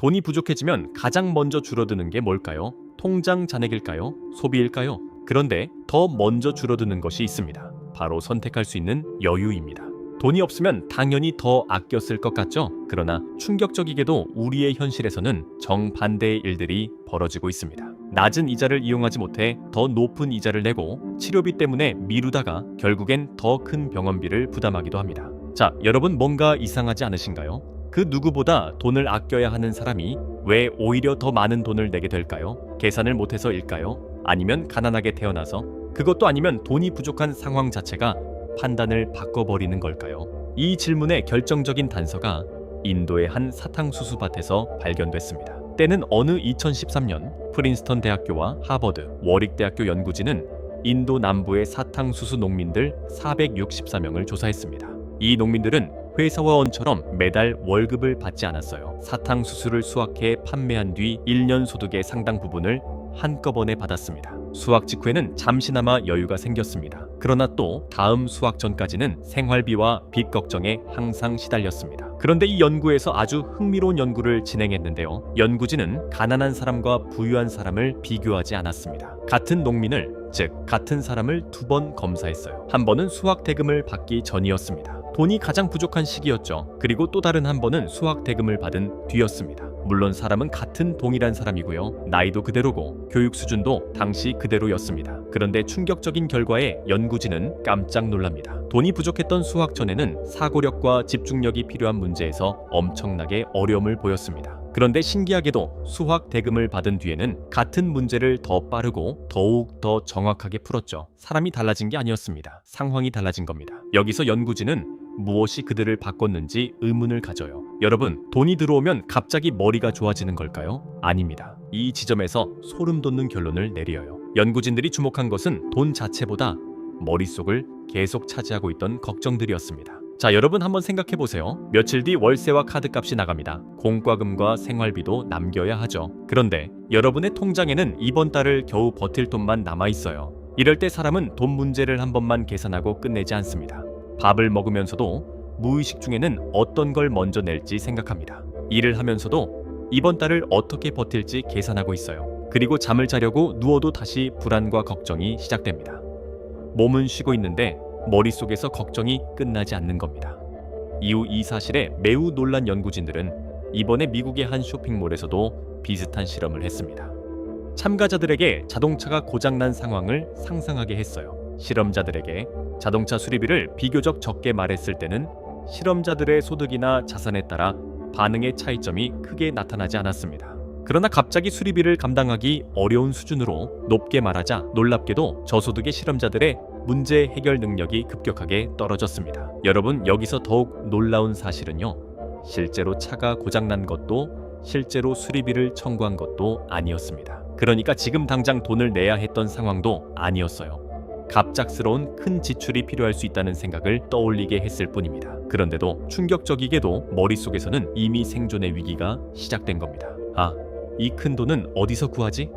돈이 부족해지면 가장 먼저 줄어드는 게 뭘까요? 통장 잔액일까요? 소비일까요? 그런데 더 먼저 줄어드는 것이 있습니다. 바로 선택할 수 있는 여유입니다. 돈이 없으면 당연히 더 아껴 쓸 것 같죠? 그러나 충격적이게도 우리의 현실에서는 정반대의 일들이 벌어지고 있습니다. 낮은 이자를 이용하지 못해 더 높은 이자를 내고 치료비 때문에 미루다가 결국엔 더 큰 병원비를 부담하기도 합니다. 자, 여러분 뭔가 이상하지 않으신가요? 그 누구보다 돈을 아껴야 하는 사람이 왜 오히려 더 많은 돈을 내게 될까요? 계산을 못해서일까요? 아니면 가난하게 태어나서? 그것도 아니면 돈이 부족한 상황 자체가 판단을 바꿔버리는 걸까요? 이 질문의 결정적인 단서가 인도의 한 사탕수수 밭에서 발견됐습니다. 때는 어느 2013년 프린스턴 대학교와 하버드, 워릭 대학교 연구진은 인도 남부의 사탕수수 농민들 464명을 조사했습니다. 이 농민들은 회사원처럼 매달 월급을 받지 않았어요. 사탕수수를 수확해 판매한 뒤 1년 소득의 상당 부분을 한꺼번에 받았습니다. 수확 직후에는 잠시나마 여유가 생겼습니다. 그러나 또 다음 수확 전까지는 생활비와 빚 걱정에 항상 시달렸습니다. 그런데 이 연구에서 아주 흥미로운 연구를 진행했는데요. 연구진은 가난한 사람과 부유한 사람을 비교하지 않았습니다. 같은 농민을, 즉 같은 사람을 2번 검사했어요. 한 번은 수확 대금을 받기 전이었습니다. 돈이 가장 부족한 시기였죠. 그리고 또 다른 한 번은 수확 대금을 받은 뒤였습니다. 물론 사람은 같은 동일한 사람이고요. 나이도 그대로고 교육 수준도 당시 그대로였습니다. 그런데 충격적인 결과에 연구진은 깜짝 놀랍니다. 돈이 부족했던 수학 전에는 사고력과 집중력이 필요한 문제에서 엄청나게 어려움을 보였습니다. 그런데 신기하게도 수학 대금을 받은 뒤에는 같은 문제를 더 빠르고 더욱 더 정확하게 풀었죠. 사람이 달라진 게 아니었습니다. 상황이 달라진 겁니다. 여기서 연구진은 무엇이 그들을 바꿨는지 의문을 가져요. 여러분, 돈이 들어오면 갑자기 머리가 좋아지는 걸까요? 아닙니다. 이 지점에서 소름 돋는 결론을 내려요. 연구진들이 주목한 것은 돈 자체보다 머릿속을 계속 차지하고 있던 걱정들이었습니다. 자, 여러분 한번 생각해 보세요. 며칠 뒤 월세와 카드값이 나갑니다. 공과금과 생활비도 남겨야 하죠. 그런데 여러분의 통장에는 이번 달을 겨우 버틸 돈만 남아 있어요. 이럴 때 사람은 돈 문제를 한 번만 계산하고 끝내지 않습니다. 밥을 먹으면서도 무의식 중에는 어떤 걸 먼저 낼지 생각합니다. 일을 하면서도 이번 달을 어떻게 버틸지 계산하고 있어요. 그리고 잠을 자려고 누워도 다시 불안과 걱정이 시작됩니다. 몸은 쉬고 있는데 머릿속에서 걱정이 끝나지 않는 겁니다. 이후 이 사실에 매우 놀란 연구진들은 이번에 미국의 한 쇼핑몰에서도 비슷한 실험을 했습니다. 참가자들에게 자동차가 고장난 상황을 상상하게 했어요. 실험자들에게 자동차 수리비를 비교적 적게 말했을 때는 실험자들의 소득이나 자산에 따라 반응의 차이점이 크게 나타나지 않았습니다. 그러나 갑자기 수리비를 감당하기 어려운 수준으로 높게 말하자 놀랍게도 저소득의 실험자들의 문제 해결 능력이 급격하게 떨어졌습니다. 여러분, 여기서 더욱 놀라운 사실은요. 실제로 차가 고장난 것도 실제로 수리비를 청구한 것도 아니었습니다. 그러니까 지금 당장 돈을 내야 했던 상황도 아니었어요. 갑작스러운 큰 지출이 필요할 수 있다는 생각을 떠올리게 했을 뿐입니다. 그런데도 충격적이게도 머릿속에서는 이미 생존의 위기가 시작된 겁니다. 아, 이 큰 돈은 어디서 구하지?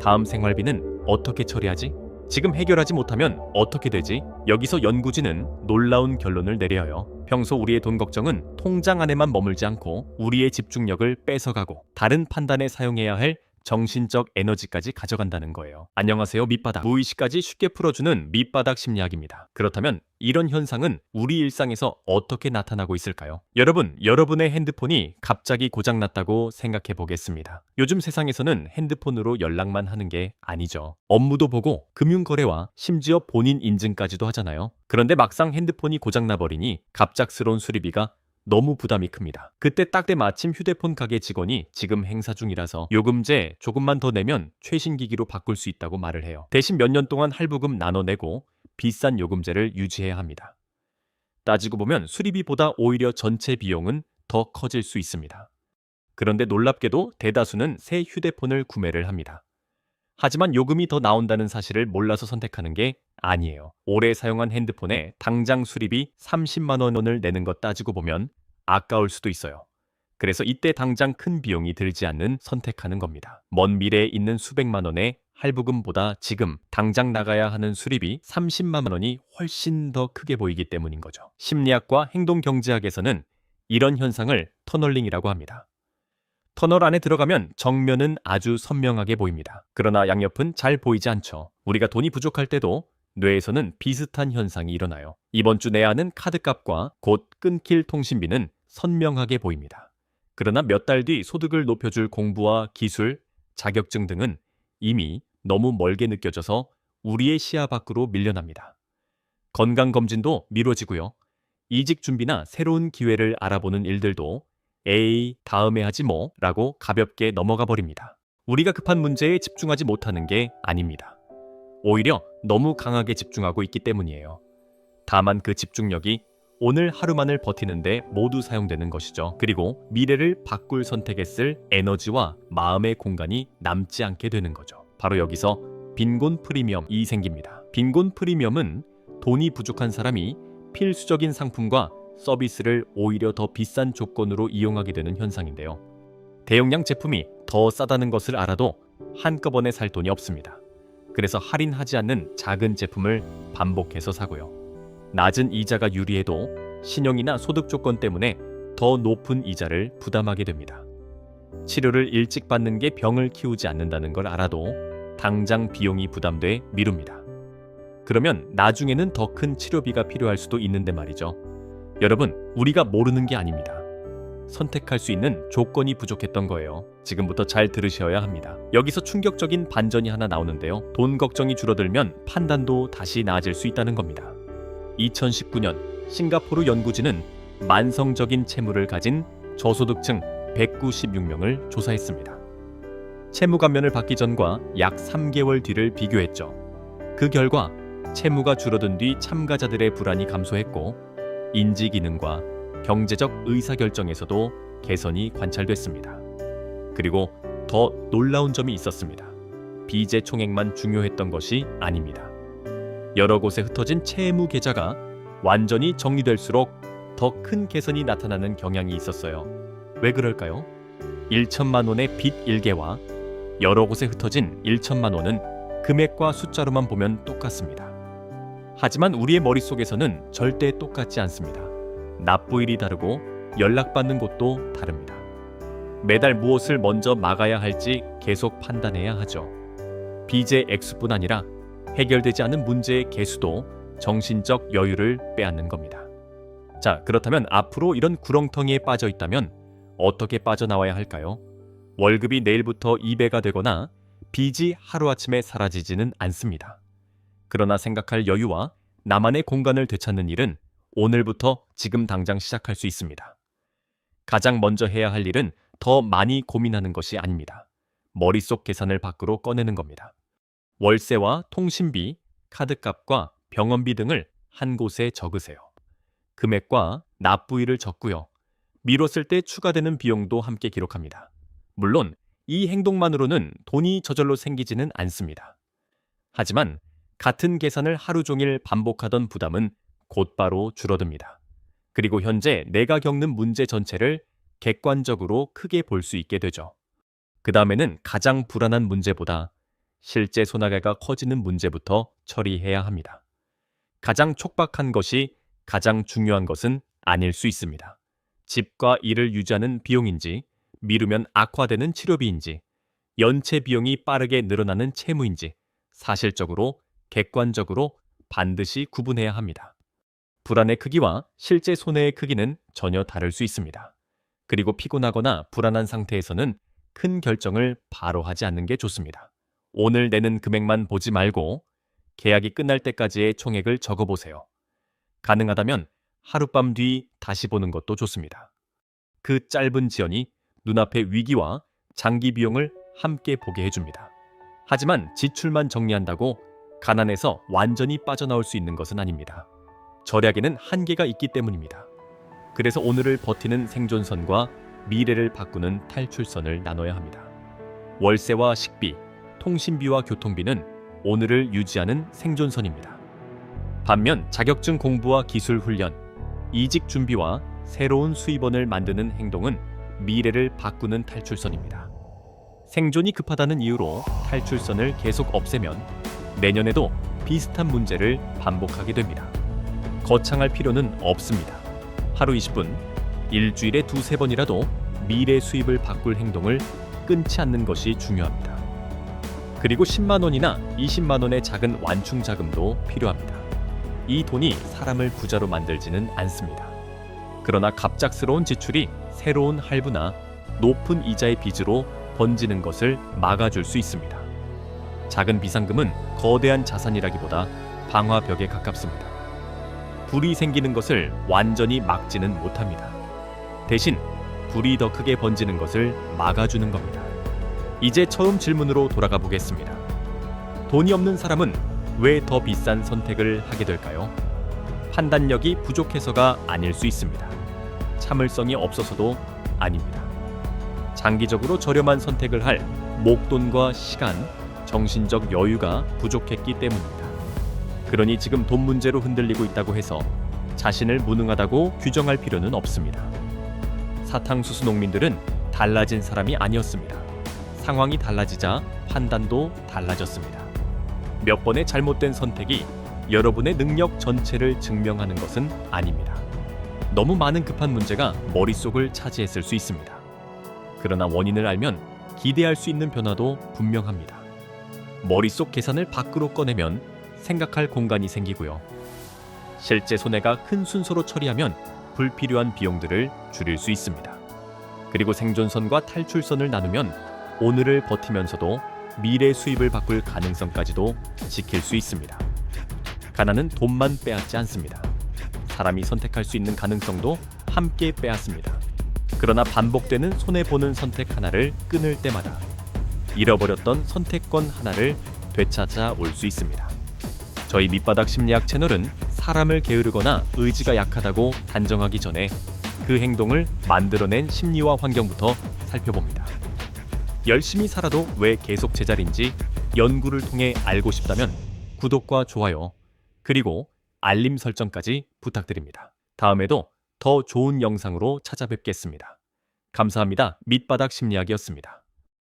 다음 생활비는 어떻게 처리하지? 지금 해결하지 못하면 어떻게 되지? 여기서 연구진은 놀라운 결론을 내려요. 평소 우리의 돈 걱정은 통장 안에만 머물지 않고 우리의 집중력을 뺏어가고 다른 판단에 사용해야 할 정신적 에너지까지 가져간다는 거예요. 안녕하세요, 밑바닥. 무의식까지 쉽게 풀어주는 밑바닥 심리학입니다. 그렇다면 이런 현상은 우리 일상에서 어떻게 나타나고 있을까요? 여러분, 여러분의 핸드폰이 갑자기 고장났다고 생각해 보겠습니다. 요즘 세상에서는 핸드폰으로 연락만 하는 게 아니죠. 업무도 보고 금융거래와 심지어 본인 인증까지도 하잖아요. 그런데 막상 핸드폰이 고장나 버리니 갑작스러운 수리비가 너무 부담이 큽니다. 그때 딱 때마침 휴대폰 가게 직원이 지금 행사 중이라서 요금제 조금만 더 내면 최신 기기로 바꿀 수 있다고 말을 해요. 대신 몇 년 동안 할부금 나눠내고 비싼 요금제를 유지해야 합니다. 따지고 보면 수리비보다 오히려 전체 비용은 더 커질 수 있습니다. 그런데 놀랍게도 대다수는 새 휴대폰을 구매를 합니다. 하지만 요금이 더 나온다는 사실을 몰라서 선택하는 게 아니에요. 오래 사용한 핸드폰에 당장 수리비 30만 원을 내는 것 따지고 보면 아까울 수도 있어요. 그래서 이때 당장 큰 비용이 들지 않는 선택하는 겁니다. 먼 미래에 있는 수백만 원의 할부금보다 지금 당장 나가야 하는 수리비 30만 원이 훨씬 더 크게 보이기 때문인 거죠. 심리학과 행동경제학에서는 이런 현상을 터널링이라고 합니다. 터널 안에 들어가면 정면은 아주 선명하게 보입니다. 그러나 양옆은 잘 보이지 않죠. 우리가 돈이 부족할 때도 뇌에서는 비슷한 현상이 일어나요. 이번 주 내야 하는 카드값과 곧 끊길 통신비는 선명하게 보입니다. 그러나 몇 달 뒤 소득을 높여줄 공부와 기술, 자격증 등은 이미 너무 멀게 느껴져서 우리의 시야 밖으로 밀려납니다. 건강검진도 미뤄지고요. 이직 준비나 새로운 기회를 알아보는 일들도 에이, 다음에 하지 뭐 라고 가볍게 넘어가 버립니다. 우리가 급한 문제에 집중하지 못하는 게 아닙니다. 오히려 너무 강하게 집중하고 있기 때문이에요. 다만 그 집중력이 오늘 하루만을 버티는데 모두 사용되는 것이죠. 그리고 미래를 바꿀 선택에 쓸 에너지와 마음의 공간이 남지 않게 되는 거죠. 바로 여기서 빈곤 프리미엄이 생깁니다. 빈곤 프리미엄은 돈이 부족한 사람이 필수적인 상품과 서비스를 오히려 더 비싼 조건으로 이용하게 되는 현상인데요. 대용량 제품이 더 싸다는 것을 알아도 한꺼번에 살 돈이 없습니다. 그래서 할인하지 않는 작은 제품을 반복해서 사고요. 낮은 이자가 유리해도 신용이나 소득 조건 때문에 더 높은 이자를 부담하게 됩니다. 치료를 일찍 받는 게 병을 키우지 않는다는 걸 알아도 당장 비용이 부담돼 미룹니다. 그러면 나중에는 더 큰 치료비가 필요할 수도 있는데 말이죠. 여러분, 우리가 모르는 게 아닙니다. 선택할 수 있는 조건이 부족했던 거예요. 지금부터 잘 들으셔야 합니다. 여기서 충격적인 반전이 하나 나오는데요. 돈 걱정이 줄어들면 판단도 다시 나아질 수 있다는 겁니다. 2019년 싱가포르 연구진은 만성적인 채무를 가진 저소득층 196명을 조사했습니다. 채무 감면을 받기 전과 약 3개월 뒤를 비교했죠. 그 결과 채무가 줄어든 뒤 참가자들의 불안이 감소했고 인지 기능과 경제적 의사결정에서도 개선이 관찰됐습니다. 그리고 더 놀라운 점이 있었습니다. 빚의 총액만 중요했던 것이 아닙니다. 여러 곳에 흩어진 채무 계좌가 완전히 정리될수록 더 큰 개선이 나타나는 경향이 있었어요. 왜 그럴까요? 1천만 원의 빚 1개와 여러 곳에 흩어진 1천만 원은 금액과 숫자로만 보면 똑같습니다. 하지만 우리의 머릿속에서는 절대 똑같지 않습니다. 납부일이 다르고 연락받는 곳도 다릅니다. 매달 무엇을 먼저 막아야 할지 계속 판단해야 하죠. 빚의 액수뿐 아니라 해결되지 않은 문제의 개수도 정신적 여유를 빼앗는 겁니다. 자, 그렇다면 앞으로 이런 구렁텅이에 빠져 있다면 어떻게 빠져나와야 할까요? 월급이 내일부터 2배가 되거나 빚이 하루아침에 사라지지는 않습니다. 그러나 생각할 여유와 나만의 공간을 되찾는 일은 오늘부터 지금 당장 시작할 수 있습니다. 가장 먼저 해야 할 일은 더 많이 고민하는 것이 아닙니다. 머릿속 계산을 밖으로 꺼내는 겁니다. 월세와 통신비, 카드값과 병원비 등을 한 곳에 적으세요. 금액과 납부일을 적고요. 미뤘을 때 추가되는 비용도 함께 기록합니다. 물론 이 행동만으로는 돈이 저절로 생기지는 않습니다. 하지만 같은 계산을 하루 종일 반복하던 부담은 곧바로 줄어듭니다. 그리고 현재 내가 겪는 문제 전체를 객관적으로 크게 볼 수 있게 되죠. 그 다음에는 가장 불안한 문제보다 실제 손해가 커지는 문제부터 처리해야 합니다. 가장 촉박한 것이 가장 중요한 것은 아닐 수 있습니다. 집과 일을 유지하는 비용인지, 미루면 악화되는 치료비인지, 연체 비용이 빠르게 늘어나는 채무인지 사실적으로, 객관적으로 반드시 구분해야 합니다. 불안의 크기와 실제 손해의 크기는 전혀 다를 수 있습니다. 그리고 피곤하거나 불안한 상태에서는 큰 결정을 바로 하지 않는 게 좋습니다. 오늘 내는 금액만 보지 말고 계약이 끝날 때까지의 총액을 적어보세요. 가능하다면 하룻밤 뒤 다시 보는 것도 좋습니다. 그 짧은 지연이 눈앞의 위기와 장기 비용을 함께 보게 해줍니다. 하지만 지출만 정리한다고 가난에서 완전히 빠져나올 수 있는 것은 아닙니다. 절약에는 한계가 있기 때문입니다. 그래서 오늘을 버티는 생존선과 미래를 바꾸는 탈출선을 나눠야 합니다. 월세와 식비, 통신비와 교통비는 오늘을 유지하는 생존선입니다. 반면 자격증 공부와 기술 훈련, 이직 준비와 새로운 수입원을 만드는 행동은 미래를 바꾸는 탈출선입니다. 생존이 급하다는 이유로 탈출선을 계속 없애면 내년에도 비슷한 문제를 반복하게 됩니다. 거창할 필요는 없습니다. 하루 20분, 일주일에 2-3번이라도 미래 수입을 바꿀 행동을 끊지 않는 것이 중요합니다. 그리고 10만 원이나 20만 원의 작은 완충 자금도 필요합니다. 이 돈이 사람을 부자로 만들지는 않습니다. 그러나 갑작스러운 지출이 새로운 할부나 높은 이자의 빚으로 번지는 것을 막아줄 수 있습니다. 작은 비상금은 거대한 자산이라기보다 방화벽에 가깝습니다. 불이 생기는 것을 완전히 막지는 못합니다. 대신 불이 더 크게 번지는 것을 막아주는 겁니다. 이제 처음 질문으로 돌아가 보겠습니다. 돈이 없는 사람은 왜 더 비싼 선택을 하게 될까요? 판단력이 부족해서가 아닐 수 있습니다. 참을성이 없어서도 아닙니다. 장기적으로 저렴한 선택을 할 목돈과 시간, 정신적 여유가 부족했기 때문입니다. 그러니 지금 돈 문제로 흔들리고 있다고 해서 자신을 무능하다고 규정할 필요는 없습니다. 사탕수수 농민들은 달라진 사람이 아니었습니다. 상황이 달라지자 판단도 달라졌습니다. 몇 번의 잘못된 선택이 여러분의 능력 전체를 증명하는 것은 아닙니다. 너무 많은 급한 문제가 머릿속을 차지했을 수 있습니다. 그러나 원인을 알면 기대할 수 있는 변화도 분명합니다. 머릿속 계산을 밖으로 꺼내면 생각할 공간이 생기고요. 실제 손해가 큰 순서로 처리하면 불필요한 비용들을 줄일 수 있습니다. 그리고 생존선과 탈출선을 나누면 오늘을 버티면서도 미래 수입을 바꿀 가능성까지도 지킬 수 있습니다. 가난은 돈만 빼앗지 않습니다. 사람이 선택할 수 있는 가능성도 함께 빼앗습니다. 그러나 반복되는 손해보는 선택 하나를 끊을 때마다 잃어버렸던 선택권 하나를 되찾아 올 수 있습니다. 저희 밑바닥 심리학 채널은 사람을 게으르거나 의지가 약하다고 단정하기 전에 그 행동을 만들어낸 심리와 환경부터 살펴봅니다. 열심히 살아도 왜 계속 제자리인지 연구를 통해 알고 싶다면 구독과 좋아요, 그리고 알림 설정까지 부탁드립니다. 다음에도 더 좋은 영상으로 찾아뵙겠습니다. 감사합니다. 밑바닥 심리학이었습니다.